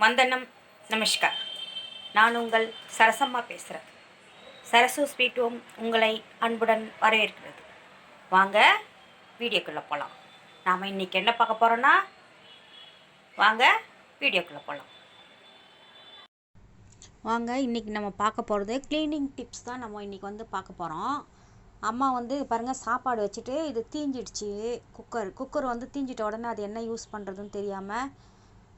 வந்தனம் நமஸ்கார். நான் உங்கள் சரசம்மா பேசுகிறேன். சரசு ஸ்வீட் ஹோம் உங்களை அன்புடன் வரவேற்கிறது. வாங்க வீடியோக்குள்ளே போகலாம். நாம் இன்றைக்கி என்ன பார்க்க போகிறோன்னா, வாங்க வீடியோக்குள்ளே போகலாம். வாங்க இன்றைக்கி நம்ம பார்க்க போகிறது க்ளீனிங் டிப்ஸ் தான். நம்ம இன்றைக்கி பார்க்க போகிறோம். அம்மா பாருங்கள், சாப்பாடு வச்சுட்டு இது தீஞ்சிடுச்சு. குக்கர் தீஞ்சிட்ட உடனே அது என்ன யூஸ் பண்ணுறதுன்னு தெரியாமல்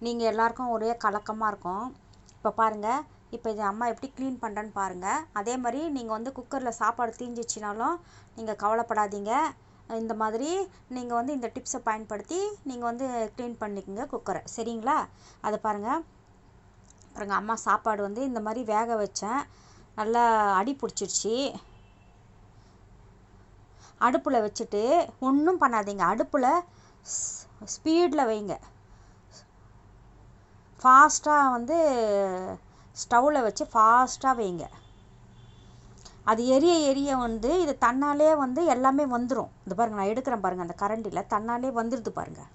நீங்கள் எல்லாருக்கும் ஒரே கலக்கமாக இருக்கும். இப்போ பாருங்கள், இப்போ இது அம்மா எப்படி க்ளீன் பண்ணுறேன்னு பாருங்கள். அதே மாதிரி நீங்கள் குக்கரில் சாப்பாடு தீஞ்சிச்சினாலும் நீங்கள் கவலைப்படாதீங்க. இந்த மாதிரி நீங்கள் இந்த டிப்ஸை பயன்படுத்தி நீங்கள் க்ளீன் பண்ணிக்கோங்க குக்கரை, சரிங்களா? அதை பாருங்கள். அம்மா சாப்பாடு இந்த மாதிரி வேக வச்சேன். நல்லா அடி பிடிச்சிருச்சு. அடுப்பில் வச்சுட்டு ஒன்றும் பண்ணாதீங்க. அடுப்பில் ஸ்பீடில் வைங்க. ஃபாஸ்ட்டாக ஸ்டவ்வில் வச்சு ஃபாஸ்ட்டாக வைங்க. அது எரிய இது தன்னாலே எல்லாமே வந்துடும். இது பாருங்கள், நான் எடுக்கிறேன் பாருங்கள், அந்த கரண்டியில் தன்னாலே வந்துடுது பாருங்கள்.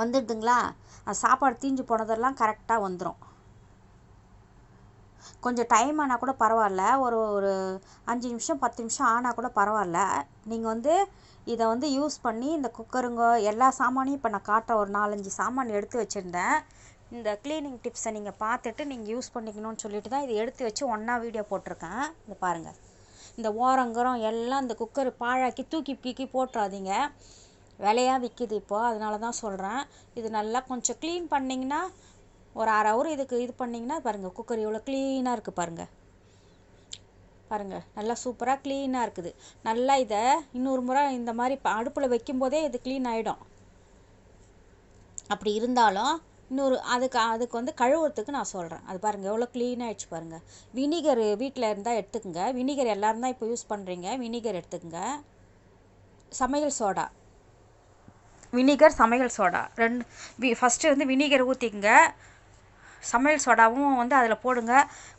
வந்துடுதுங்களா? அது சாப்பாடு தீஞ்சு போனதெல்லாம் கரெக்டாக வந்துடும். கொஞ்சம் டைம் ஆனால் கூட பரவாயில்ல, ஒரு 5 நிமிஷம் 10 நிமிஷம் ஆனால் கூட பரவாயில்ல. நீங்கள் இதை யூஸ் பண்ணி இந்த குக்கருங்க எல்லா சாமானையும் இப்போ நான் காட்டுற ஒரு 4-5 சாமான் எடுத்து வச்சுருந்தேன். இந்த க்ளீனிங் டிப்ஸை நீங்கள் பார்த்துட்டு நீங்கள் யூஸ் பண்ணிக்கணும்னு சொல்லிட்டு தான் இதை எடுத்து வச்சு ஒன்றா வீடியோ போட்டிருக்கேன். இந்த பாருங்கள், இந்த ஓரங்கரம் எல்லாம் இந்த குக்கர் பாழாக்கி தூக்கி போட்டுறாதீங்க. விலையாக விற்கிது இப்போது, அதனால தான் சொல்கிறேன். இது நல்லா கொஞ்சம் க்ளீன் பண்ணிங்கன்னா, ஒரு 1/2 ஹவர் இது பண்ணிங்கன்னா பாருங்கள், குக்கர் எவ்வளோ க்ளீனாக இருக்குது பாருங்கள். நல்லா சூப்பராக க்ளீனாக இருக்குது. நல்லா இதை இன்னொரு முறை இந்த மாதிரி அடுப்பில் வைக்கும்போதே இது க்ளீன் ஆகிடும். அப்படி இருந்தாலும் அதுக்கு கழுவுறதுக்கு நான் சொல்கிறேன். அது பாருங்கள் எவ்வளோ க்ளீன் ஆகிடுச்சு பாருங்கள். வினிகர் வீட்டில் இருந்தால் எடுத்துக்கோங்க. வினிகர் எல்லோரும் தான் இப்போ யூஸ் பண்ணுறீங்க. வினிகர் எடுத்துக்கோங்க. சமையல் சோடா, வினிகர், சமையல் சோடா ஃபஸ்ட்டு வினிகர் ஊற்றிக்குங்க. சமையல் சோடாவும் அதில் போடுங்க.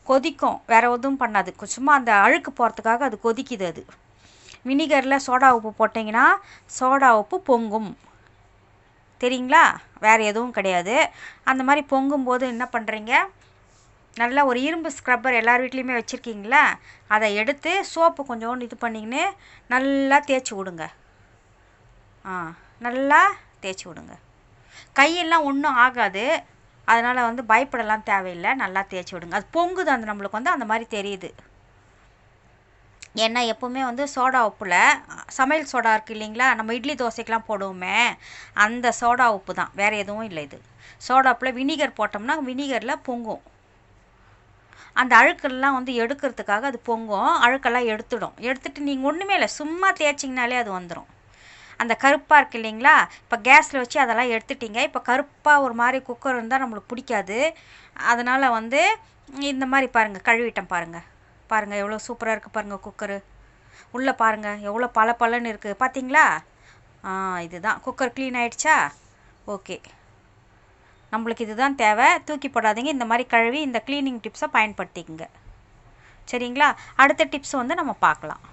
கொதிக்கும், வேறு எதுவும் பண்ணாது. சும்மா அந்த அழுக்கு போகிறதுக்காக அது கொதிக்குது. அது வினிகரில் சோடா உப்பு போட்டிங்கன்னா சோடா உப்பு பொங்கும், தெரியுங்களா? வேறு எதுவும் கிடையாது. அந்த மாதிரி பொங்கும்போது என்ன பண்ணுறீங்க, நல்லா ஒரு இரும்பு ஸ்க்ரப்பர் எல்லார் வீட்லேயுமே வச்சுருக்கீங்களா, அதை எடுத்து சோப்பு கொஞ்சோண்டு இது பண்ணிக்கின்னு நல்லா தேய்ச்சி விடுங்க. நல்லா தேய்ச்சி விடுங்க. கையெல்லாம் ஒன்றும் ஆகாது. அதனால் பயப்படலாம் தேவையில்லை. நல்லா தேய்ச்சி விடுங்க. அது பொங்குது, நம்மளுக்கு அந்த மாதிரி தெரியுது. ஏன்னா எப்போவுமே சோடா உப்பில் சமையல் சோடா இருக்குது இல்லைங்களா, நம்ம இட்லி தோசைக்கெலாம் போடுவோமே, அந்த சோடா உப்பு தான், வேறு எதுவும் இல்லை. இது சோடா உப்பில் வினிகர் போட்டோம்னா வினிகரில் பொங்கும். அந்த அழுக்கெல்லாம் எடுக்கிறதுக்காக அது பொங்கும். அழுக்கெல்லாம் எடுத்துட்டு நீங்கள் ஒன்றுமே இல்லை, சும்மா தேய்ச்சிங்கனாலே அது வந்துடும். அந்த கருப்பாக இருக்குது இல்லைங்களா, இப்போ கேஸில் வச்சு அதெல்லாம் எடுத்துட்டிங்க. இப்போ கருப்பாக ஒரு மாதிரி குக்கர் இருந்தால் நம்மளுக்கு பிடிக்காது. அதனால் இந்த மாதிரி பாருங்கள், கழுவிட்டேன் பாருங்கள் எவ்வளோ சூப்பராக இருக்குது பாருங்கள். குக்கரு உள்ளே பாருங்கள் எவ்வளோ பளபளன்னு இருக்குது, பார்த்தீங்களா? இதுதான் குக்கர் க்ளீன் ஆகிடுச்சா? ஓகே, நம்மளுக்கு இதுதான் தேவை. தூக்கி போடாதீங்க. இந்த மாதிரி கழுவி இந்த க்ளீனிங் டிப்ஸை பயன்படுத்திக்கங்க, சரிங்களா? அடுத்த டிப்ஸ் நம்ம பார்க்கலாம்.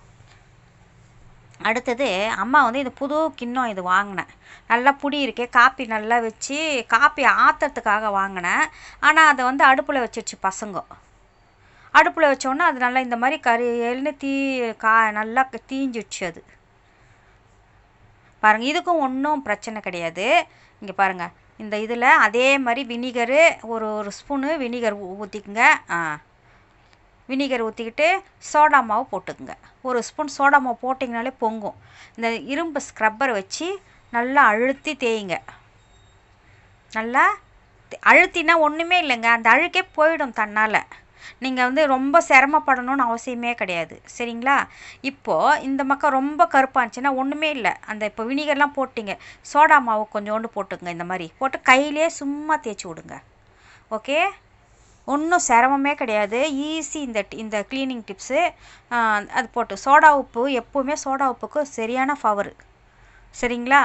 அடுத்தது, அம்மா இது புது கிண்ணம் இது வாங்கினேன். நல்லா புடி இருக்கே, காப்பி நல்லா வச்சு காப்பி ஆற்றுறதுக்காக வாங்கினேன். ஆனால் அதை அடுப்பில் வச்சிருச்சு பசங்க. அடுப்பில் வச்சோன்னா அது நல்லா இந்த மாதிரி கரியல்னு நல்லா தீஞ்சிடுச்சு. அது பாருங்கள், இதுக்கும் ஒன்றும் பிரச்சனை கிடையாது. இங்கே பாருங்கள், இந்த இதில் அதே மாதிரி வினிகரு ஒரு ஸ்பூனு வினிகர் ஊற்றிக்குங்க. வினிகர் ஊற்றிக்கிட்டு சோடா மாவு போட்டுக்குங்க. ஒரு ஸ்பூன் சோடா மாவு போட்டிங்கனாலே பொங்கும். இந்த இரும்பு ஸ்க்ரப்பரை வச்சு நல்லா அழுத்தி தேய்ங்க. நல்லா அழுத்தினா ஒன்றுமே இல்லைங்க, அந்த அழுக்கே போயிடும் தன்னால். நீங்கள் ரொம்ப சிரமப்படணும்னு அவசியமே கிடையாது, சரிங்களா? இப்போது இந்த பக்கம் ரொம்ப கருப்பாக இருந்துச்சுன்னா ஒன்றுமே இல்லை. இப்போ வினிகர்லாம் போட்டிங்க, சோடா மாவு கொஞ்சோண்டு போட்டுங்க. இந்த மாதிரி போட்டு கையிலே சும்மா தேய்ச்சி விடுங்க. ஓகே, ஒன்றும் சிரமமே கிடையாது, ஈஸி. இந்த க்ளீனிங் டிப்ஸு அது போட்டு சோடா உப்பு எப்போவுமே சோடா உப்புக்கு சரியான பவர், சரிங்களா?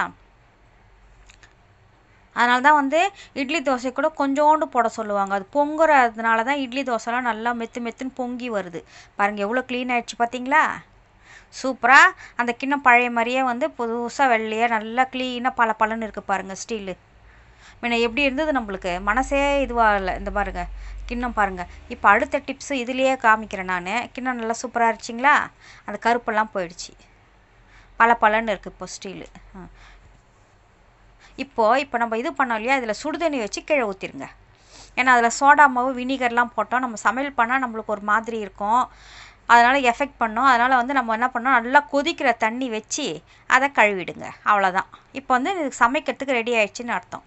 அதனால தான் இட்லி தோசை கூட கொஞ்சோண்டு போட சொல்லுவாங்க. அது பொங்குறதுனால தான் இட்லி தோசைலாம் நல்லா மெத்துன்னு பொங்கி வருது. பாருங்கள் எவ்வளோ க்ளீன் ஆகிடுச்சு, பார்த்தீங்களா? சூப்பராக அந்த கிண்ணம் பழைய மாதிரியே புதுசாக வெள்ளையாக நல்லா க்ளீனாக பளபளன்னு இருக்குது பாருங்கள். ஸ்டீலு முன்ன எப்படி இருந்தது நம்மளுக்கு மனசே இதுவாக இல்லை. இந்த பாருங்கள் கிண்ணம் பாருங்கள். இப்போ அடுத்த டிப்ஸு இதுலேயே காமிக்கிறேன் நான். கிண்ணம் நல்லா சூப்பராக இருந்துச்சிங்களா? அந்த கருப்பெல்லாம் போயிடுச்சு, பலன்னு இருக்குது இப்போ ஸ்டீலு. இப்போ நம்ம இது பண்ணோம் இல்லையா, இதில் சுடுதண்ணி வச்சு கீழே ஊற்றிருங்க. ஏன்னா அதில் சோடா மாவு வினிகர்லாம் போட்டோம், நம்ம சமையல் பண்ணால் நம்மளுக்கு ஒரு மாதிரி இருக்கும், அதனால் எஃபெக்ட் பண்ணோம். அதனால் வந்து நம்ம என்ன பண்ணோம், நல்லா கொதிக்கிற தண்ணி வச்சு அதை கழுவிடுங்க. அவ்வளோதான். இப்போ வந்து இதுக்கு சமைக்கிறதுக்கு ரெடி ஆயிடுச்சுன்னு அர்த்தம்.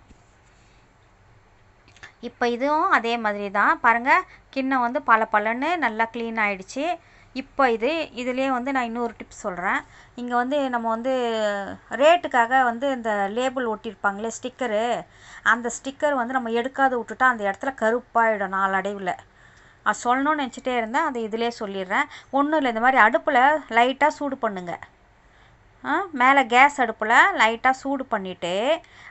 இப்போ இதுவும் அதே மாதிரி தான் பாருங்கள். கிண்ணம் வந்து பலன்னு நல்லா க்ளீன் ஆகிடுச்சு. இப்போ இதுலேயே வந்து நான் இன்னொரு டிப்ஸ் சொல்கிறேன். இங்கே வந்து நம்ம வந்து ரேட்டுக்காக வந்து இந்த லேபிள் ஒட்டியிருப்பாங்களே ஸ்டிக்கரு, அந்த ஸ்டிக்கர் வந்து நம்ம எடுக்காத விட்டுட்டா அந்த இடத்துல கருப்பாயிடும் நாளடைவில். அது சொல்லணும்னு நினச்சிட்டே இருந்தேன், அது இதிலே சொல்லிடுறேன். ஒன்றும் இல்லை, இந்த மாதிரி அடுப்பில் லைட்டாக சூடு பண்ணுங்க. மேலே கேஸ் அடுப்பில் லைட்டாக சூடு பண்ணிவிட்டு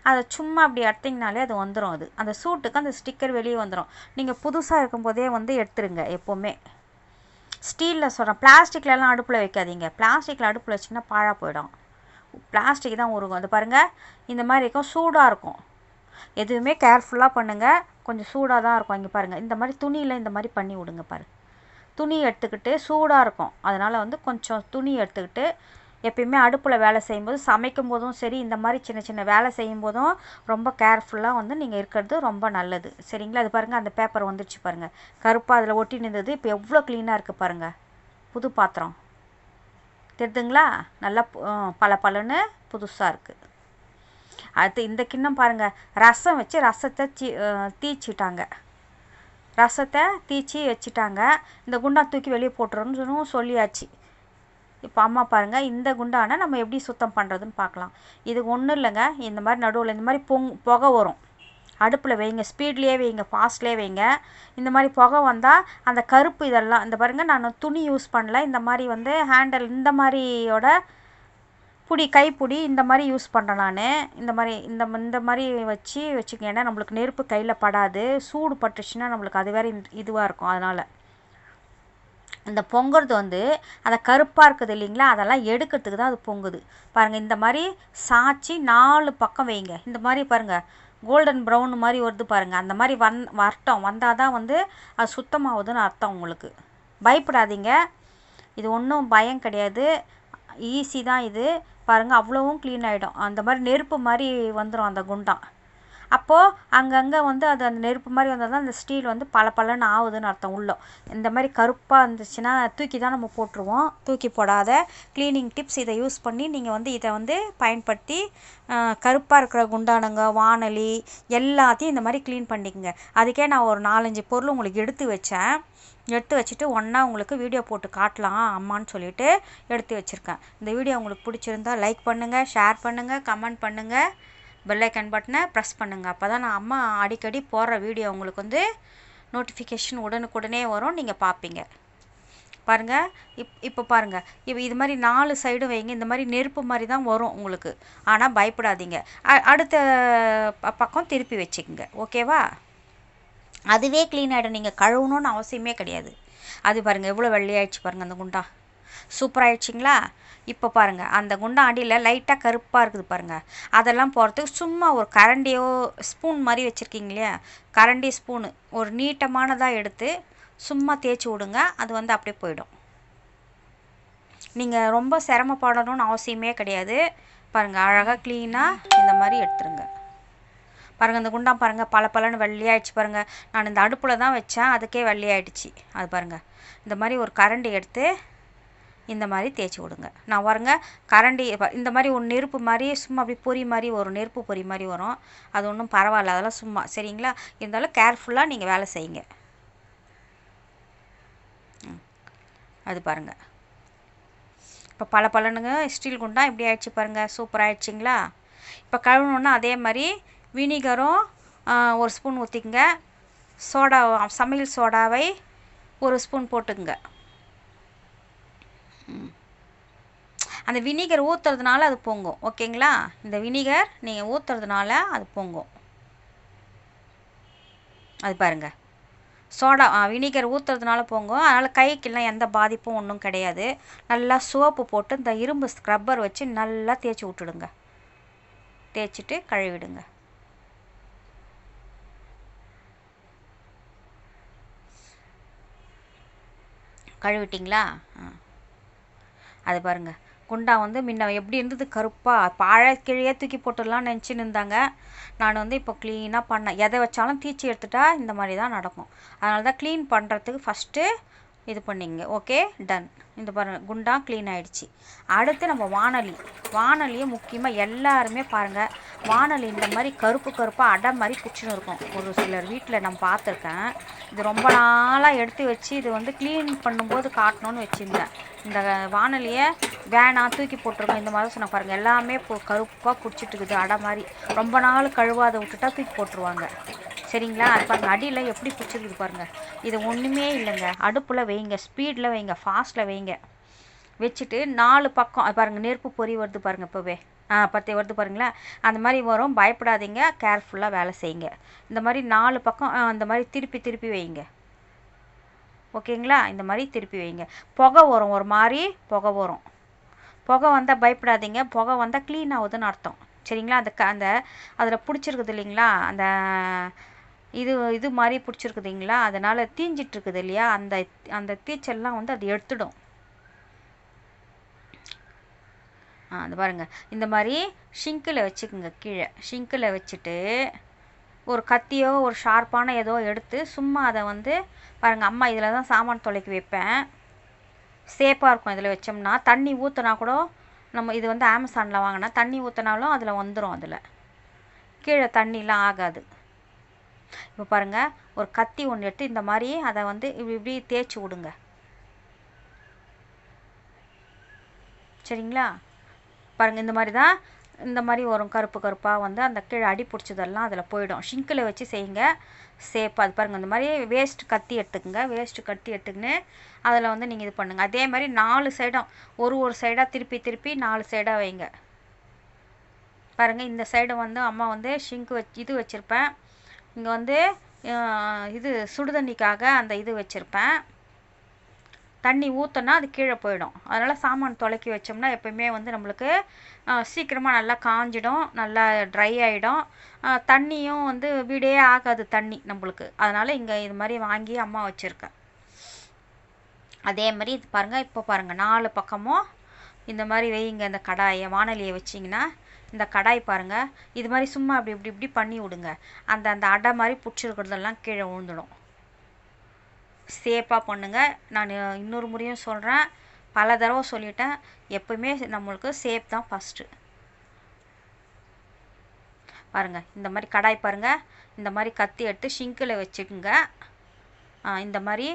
அதை சும்மா அப்படி எடுத்திங்கனாலே அது வந்துடும். அந்த சூட்டுக்கு அந்த ஸ்டிக்கர் வெளியே வந்துடும். நீங்கள் புதுசாக இருக்கும்போதே வந்து எடுத்துருங்க. எப்போவுமே ஸ்டீலில் சொல்கிறேன், பிளாஸ்டிக்லலாம் அடுப்பில் வைக்காதீங்க. பிளாஸ்டிக்கில் அடுப்பில் வச்சிங்கன்னா பாழாக போயிடும். பிளாஸ்டிக் தான் உருகும். அது பாருங்கள், இந்த மாதிரி இருக்கும், சூடாக இருக்கும். எதுவுமே கேர்ஃபுல்லாக பண்ணுங்கள், கொஞ்சம் சூடாக தான் இருக்கும். இங்கே பாருங்கள், இந்த மாதிரி துணியில் இந்த மாதிரி பண்ணி விடுங்க. துணி எடுத்துக்கிட்டு சூடாக இருக்கும், அதனால் வந்து கொஞ்சம் துணி எடுத்துக்கிட்டு எப்பயுமே அடுப்பில் வேலை செய்யும்போது, சமைக்கும் போதும் சரி, இந்த மாதிரி சின்ன வேலை செய்யும் போதும் ரொம்ப கேர்ஃபுல்லாக வந்து நீங்கள் இருக்கிறது ரொம்ப நல்லது. சரிங்களா? அது பாருங்கள், அந்த பேப்பர் வந்துடுச்சு பாருங்கள், கருப்பாக அதில் ஒட்டி நின்றது. இப்போ எவ்வளோ க்ளீனாக இருக்குது பாருங்கள். புது பாத்திரம் தெரியுதுங்களா? நல்லா பலன்னு புதுசாக இருக்குது. அடுத்து இந்த கிண்ணம் பாருங்கள், ரசம் வச்சு ரசத்தை தீச்சிட்டாங்க. ரசத்தை தீச்சி வச்சுட்டாங்க. இந்த குண்டா தூக்கி வெளியே போட்டுறோன்னு சொல்லியாச்சு. இப்போ அம்மா பாருங்கள், இந்த குண்டானை நம்ம எப்படி சுத்தம் பண்ணுறதுன்னு பார்க்கலாம். இது ஒன்றும் இல்லைங்க, இந்த மாதிரி நடுவில் இந்த மாதிரி புகை வரும். அடுப்பில் வைங்க, ஸ்பீட்லேயே வைங்க, ஃபாஸ்ட்லேயே வைங்க. இந்த மாதிரி புகை வந்தால் அந்த கருப்பு இதெல்லாம், இந்த பாருங்கள், நான் துணி யூஸ் பண்ணல, இந்த மாதிரி வந்து ஹேண்டில் இந்த மாதிரியோட கைப்பிடி இந்த மாதிரி யூஸ் பண்ணுறேன் நான். இந்த மாதிரி வச்சுக்கங்க. ஏன்னா நம்மளுக்கு நெருப்பு கையில் படாது, சூடு பட்டுச்சுன்னா நம்மளுக்கு அது வேறு இதுவாக இருக்கும். அதனால் இந்த பொங்குறது வந்து அந்த கருப்பாக இருக்குது இல்லைங்களா, அதெல்லாம் எடுக்கிறதுக்கு தான் அது பொங்குது. பாருங்கள், இந்த மாதிரி சாய்ச்சி 4 பக்கம் வைங்க. இந்த மாதிரி பாருங்கள், கோல்டன் ப்ரௌன் மாதிரி வருது பாருங்கள். அந்த மாதிரி வந்தால் தான் வந்து அது சுத்தமாகுதுன்னு அர்த்தம். உங்களுக்கு பயப்படாதீங்க, இது ஒன்றும் பயம் கிடையாது, ஈஸி தான் இது. பாருங்கள், அவ்வளோவும் க்ளீன் ஆகிடும். அந்த மாதிரி நெருப்பு மாதிரி வந்துடும் அந்த குண்டான். அப்போது அங்கங்கே வந்து அது அந்த நெருப்பு மாதிரி வந்தால் தான் அந்த ஸ்டீல் வந்து பலன்னு ஆகுதுன்னு அர்த்தம். உள்ளே இந்த மாதிரி கருப்பாக இருந்துச்சுன்னா தூக்கி தான் நம்ம போட்டுருவோம். தூக்கி போடாத க்ளீனிங் டிப்ஸ் இதை யூஸ் பண்ணி நீங்கள் வந்து இதை வந்து பயன்படுத்தி கருப்பாக இருக்கிற குண்டானுங்க, வானொலி எல்லாத்தையும் இந்த மாதிரி க்ளீன் பண்ணிக்கோங்க. அதுக்கே நான் ஒரு 4-5 பொருள் உங்களுக்கு எடுத்து வச்சுட்டு ஒன்றா உங்களுக்கு வீடியோ போட்டு காட்டலாம் அம்மான்னு சொல்லிவிட்டு எடுத்து வச்சுருக்கேன். இந்த வீடியோ உங்களுக்கு பிடிச்சிருந்தா லைக் பண்ணுங்கள், ஷேர் பண்ணுங்கள், கமெண்ட் பண்ணுங்கள், பெல் ஐக்கன் பட்டனை ப்ரெஸ் பண்ணுங்கள். அப்போ தான் நான் அம்மா அடிக்கடி போடுற வீடியோ உங்களுக்கு வந்து நோட்டிஃபிகேஷன் உடனுக்குடனே வரும், நீங்கள் பார்ப்பீங்க. பாருங்கள், இப்போ பாருங்கள், இது மாதிரி 4 சைடும் வைங்க. இந்த மாதிரி நெருப்பு மாதிரி தான் வரும் உங்களுக்கு, ஆனால் பயப்படாதீங்க. அடுத்த பக்கம் திருப்பி வச்சுக்கோங்க. ஓகேவா? அதுவே க்ளீன் ஆகிடும், நீங்கள் கழுவணுன்னு அவசியமே கிடையாது. அது பாருங்கள் எவ்வளோ வெள்ளையாயிடுச்சு பாருங்கள், அந்த குண்டா சூப்பராகிடுச்சிங்களா? இப்போ பாருங்கள், அந்த குண்டா அடியில் லைட்டாக கருப்பாக இருக்குது பாருங்கள். அதெல்லாம் போகிறதுக்கு சும்மா ஒரு கரண்டியோ ஸ்பூன் மாதிரி வச்சுருக்கீங்க இல்லையா, கரண்டி ஸ்பூனு ஒரு நீட்டமானதாக எடுத்து சும்மா தேய்ச்சி விடுங்க. அது வந்து அப்படியே போயிடும். நீங்கள் ரொம்ப சிரமப்படணும்னு அவசியமே கிடையாது. பாருங்கள், அழகாக க்ளீனாக இந்த மாதிரி எடுத்துருங்க. பாருங்கள், இந்த குண்டா பாருங்கள் பலன்னு வெள்ளையாயிடுச்சு பாருங்கள். நான் இந்த அடுப்பில் தான் வச்சேன், அதுக்கே வெள்ளையாயிடுச்சு. அது பாருங்கள், இந்த மாதிரி ஒரு கரண்டி எடுத்து இந்த மாதிரி தேய்ச்சி விடுங்க. நான் பாருங்க, கரண்டி இந்த மாதிரி ஒரு நெருப்பு மாதிரி சும்மா அப்படி பொறி மாதிரி வரும், நெருப்பு பொறி மாதிரி வரும். அது ஒன்றும் பரவாயில்ல, அதெல்லாம் சும்மா. சரிங்களா? இருந்தாலும் கேர்ஃபுல்லாக நீங்கள் வேலை செய்யுங்க. அது பாருங்கள், இப்போ பலனுங்க ஸ்டீல் குண்டா இப்படி ஆயிடுச்சு பாருங்கள், சூப்பர் ஆயிடுச்சிங்களா? இப்போ கழுவணுன்னா அதே மாதிரி வினிகரும் ஒரு ஸ்பூன் ஊற்றிக்குங்க. சோடா, சமையல் சோடாவை ஒரு ஸ்பூன் போட்டுக்குங்க. அந்த வினிகர் ஊற்றுறதுனால அது பொங்கும். ஓகேங்களா? இந்த வினிகர் நீங்கள் ஊற்றுறதுனால அது பொங்கும். அது பாருங்கள், சோடா வினிகர் ஊற்றுறதுனால பொங்கும். அதனால் கைக்கெல்லாம் எந்த பாதிப்பும் ஒன்றும் கிடையாது. நல்லா சோப்பு போட்டு இந்த இரும்பு ஸ்க்ரப்பர் வச்சு நல்லா தேய்ச்சி விட்டுடுங்க. தேய்ச்சிட்டு கழுவிடுங்க. கழுவிட்டிங்களா? அது பாருங்கள், குண்டா வந்து முன்ன எப்படி இருந்தது கருப்பாக பாழக்கிழியே தூக்கி போட்டுடலாம்னு நினச்சின்னு இருந்தாங்க. நான் வந்து இப்போ க்ளீனாக பண்ணேன். எதை வச்சாலும் தீச்சி எடுத்துட்டா இந்த மாதிரி தான் நடக்கும். அதனால தான் க்ளீன் பண்ணுறதுக்கு ஃபஸ்ட்டு இது பண்ணிங்க. Okay, done. இந்த பாருங்கள், குண்டா க்ளீன் ஆகிடுச்சு. அடுத்து நம்ம வானொலியை முக்கியமாக எல்லாருமே பாருங்கள், வானொலி இந்த மாதிரி கருப்பு கருப்பாக அடை மாதிரி பிடிச்சின்னு இருக்கும். ஒரு சிலர் வீட்டில் நான் பார்த்துருக்கேன். இது ரொம்ப நாளாக எடுத்து வச்சு இது வந்து க்ளீன் பண்ணும்போது காட்டணும்னு வச்சுருந்தேன். இந்த வானொலியை வேணாம் தூக்கி போட்டிருக்கோம் இந்த மாதிரி சொன்ன பாருங்கள், எல்லாமே இப்போ கருப்பாக பிடிச்சிட்டு இருக்குது அடை மாதிரி. ரொம்ப நாள் கழுவாத விட்டுட்டா தூக்கி போட்டுருவாங்க. சரிங்களா? அது பாருங்கள், அடியில் எப்படி பிடிச்சிருக்குது பாருங்கள். இது ஒன்றுமே இல்லைங்க. அடுப்பில் வைங்க, ஸ்பீடில் வைங்க, ஃபாஸ்ட்டில் வைங்க. வச்சுட்டு 4 பக்கம் அது பாருங்கள், நெருப்பு பொறி வருது பாருங்கள் இப்போவே. பற்றி வருது பாருங்களேன். அந்த மாதிரி வரும், பயப்படாதீங்க, கேர்ஃபுல்லாக வேலை செய்யுங்க. இந்த மாதிரி 4 பக்கம் இந்த மாதிரி திருப்பி திருப்பி வைங்க. ஓகேங்களா? இந்த மாதிரி திருப்பி வைங்க. புகை வரும், ஒரு மாதிரி புகை வரும். புகை வந்தால் பயப்படாதீங்க, புகை வந்தால் க்ளீன் ஆகுதுன்னு அர்த்தம். சரிங்களா? அந்த அதில் பிடிச்சிருக்குது இல்லைங்களா, அந்த இது மாதிரி பிடிச்சிருக்குதுங்களா, அதனால் தீஞ்சிட்ருக்குது இல்லையா, அந்த தீச்சல்லாம் வந்து அது எடுத்துடும். அது பாருங்கள், இந்த மாதிரி ஷிங்கில் வச்சுக்குங்க. கீழே ஷிங்கில் வச்சுட்டு ஒரு கத்தியோ ஒரு ஷார்ப்பான ஏதோ எடுத்து சும்மா அதை வந்து பாருங்கள், அம்மா இதில் தான் சாமான் துளைக்கி வைப்பேன். சேஃபாக இருக்கும் இதில் வச்சோம்னா. தண்ணி ஊற்றினா கூட, நம்ம இது வந்து அமேசானில் வாங்கினா தண்ணி ஊற்றினாலும் அதில் வந்துடும். அதில் கீழே தண்ணிலாம் ஆகாது. இப்போ பாருங்கள், ஒரு கத்தி ஒன்று எடுத்து இந்த மாதிரி அதை வந்து இப்படி தேய்ச்சி விடுங்க. சரிங்களா? பாருங்கள், இந்த மாதிரி வரும் கருப்பு கருப்பாக வந்து அந்த கீழே அடி பிடிச்சதெல்லாம் அதில் போயிடும். ஷிங்கில் வச்சு செய்யுங்க, சேஃபாக. அது பாருங்கள், இந்த மாதிரி வேஸ்ட் கத்தி எடுத்துக்கங்க. வேஸ்ட்டு கத்தி எடுத்துக்கின்னு அதில் வந்து நீங்கள் இது பண்ணுங்கள். அதே மாதிரி 4 சைடும் ஒரு சைடாக திருப்பி திருப்பி 4 சைடாக வைங்க. பாருங்கள், இந்த சைடு வந்து அம்மா வந்து ஷிங்க்கு இது வச்சுருப்பேன். இங்கே வந்து இது சுடுதண்ணிக்காக அந்த இது வச்சுருப்பேன். தண்ணி ஊற்றினா அது கீழே போயிடும். அதனால் சாமான் துளைக்கி வச்சோம்னா எப்போயுமே வந்து நம்மளுக்கு சீக்கிரமாக நல்லா காஞ்சிடும், நல்லா ட்ரை ஆகிடும். தண்ணியும் வந்து வீடே ஆகாது தண்ணி நம்மளுக்கு. அதனால் இங்கே இது மாதிரி வாங்கி அம்மா வச்சுருக்கேன். அதே மாதிரி இது பாருங்கள், இப்போ பாருங்கள், 4 பக்கமும் இந்த மாதிரி வைங்க. இந்த கடாயை வானொலியை வச்சிங்கன்னா இந்த கடாய் பாருங்கள், இது மாதிரி சும்மா அப்படி இப்படி இப்படி பண்ணி விடுங்க. அந்த அடை மாதிரி பிடிச்சிருக்கிறதெல்லாம் கீழே விழுந்துடும். சேஃபாக பண்ணுங்கள். நான் இன்னொரு முறையும் சொல்கிறேன், பல தடவை சொல்லிட்டேன், எப்போயுமே நம்மளுக்கு சேஃப் தான் ஃபஸ்ட்டு. பாருங்கள், இந்த மாதிரி கடாய் பாருங்கள், இந்த மாதிரி கத்தி எடுத்து ஷிங்கில் வச்சுக்குங்க. இந்த மாதிரி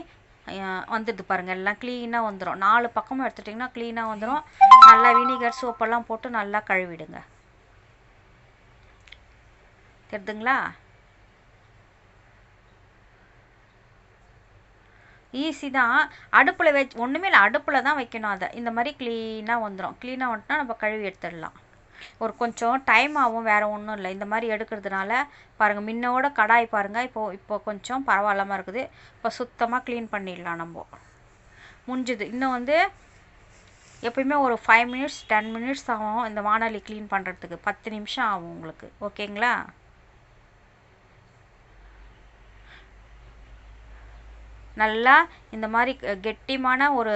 வந்துடுது பாருங்கள், எல்லாம் க்ளீனாக வந்துடும். 4 பக்கமும் எடுத்துட்டிங்கன்னா க்ளீனாக வந்துடும். நல்லா வினிகர் சோப்பெல்லாம் போட்டு நல்லா கழுவிடுங்க. தெரியுதுங்களா? ஈஸி தான். அடுப்பில் ஒன்றுமே இல்லை, அடுப்பில் தான் வைக்கணும். அதை இந்த மாதிரி க்ளீனாக வந்துடும். க்ளீனாக வந்துட்டுனா நம்ம கழுவி எடுத்துடலாம். ஒரு கொஞ்சம் டைம் ஆகும், வேறு ஒன்றும் இல்லை. இந்த மாதிரி எடுக்கிறதுனால பாருங்கள், முன்னோட கடாய் பாருங்கள் இப்போ கொஞ்சம் பரவாயில்லாமல் இருக்குது. இப்போ சுத்தமாக க்ளீன் பண்ணிடலாம் நம்ம. முடிஞ்சுது. இன்னும் வந்து எப்பயுமே ஒரு 5 மினிட்ஸ் 10 மினிட்ஸ் ஆகும் இந்த வானொலி க்ளீன் பண்ணுறதுக்கு. 10 நிமிஷம் ஆகும் உங்களுக்கு. ஓகேங்களா? நல்லா இந்த மாதிரி கெட்டிமான ஒரு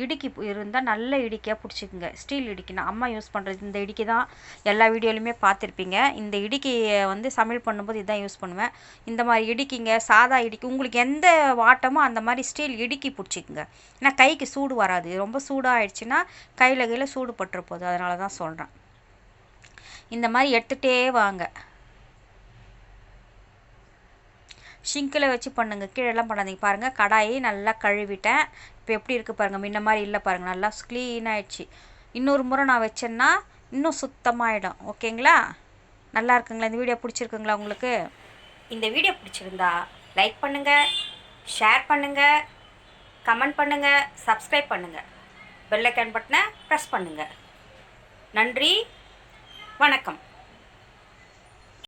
இடுக்கி இருந்தால் நல்ல இடுக்கியாக பிடிச்சிக்குங்க. ஸ்டீல் இடுக்கினா அம்மா யூஸ் பண்ணுறது இந்த இடுக்கி தான். எல்லா வீடியோலையுமே பார்த்துருப்பீங்க. இந்த இடுக்கியை வந்து சமையல் பண்ணும்போது இதான் யூஸ் பண்ணுவேன். இந்த மாதிரி இடுக்கிங்க, சாதா இடுக்கி, உங்களுக்கு எந்த வாட்டமோ அந்த மாதிரி ஸ்டீல் இடுக்கி பிடிச்சிக்குங்க. ஏன்னா கைக்கு சூடு வராது. ரொம்ப சூடாக ஆயிடுச்சுன்னா கையில் சூடு பட்டுற போகுது. அதனால தான் சொல்கிறேன். இந்த மாதிரி எடுத்துகிட்டே வாங்க. ஷிங்கில் வச்சு பண்ணுங்க, கீழெல்லாம் பண்ணாதீங்க. பாருங்கள், கடாயை நல்லா கழுவிட்டேன். இப்போ எப்படி இருக்குது பாருங்கள், முன்ன மாதிரி இல்லை பாருங்கள், நல்லா க்ளீன் ஆகிடுச்சு. இன்னொரு முறை நான் வச்சேன்னா இன்னும் சுத்தமாகிடும். ஓகேங்களா? நல்லா இருக்குங்களா? இந்த வீடியோ பிடிச்சிருக்குங்களா உங்களுக்கு? இந்த வீடியோ பிடிச்சிருந்தா லைக் பண்ணுங்கள், ஷேர் பண்ணுங்கள், கமெண்ட் பண்ணுங்கள், சப்ஸ்கிரைப் பண்ணுங்கள், பெல் ஐக்கான் பட்டனை ப்ரெஸ் பண்ணுங்கள். நன்றி, வணக்கம்.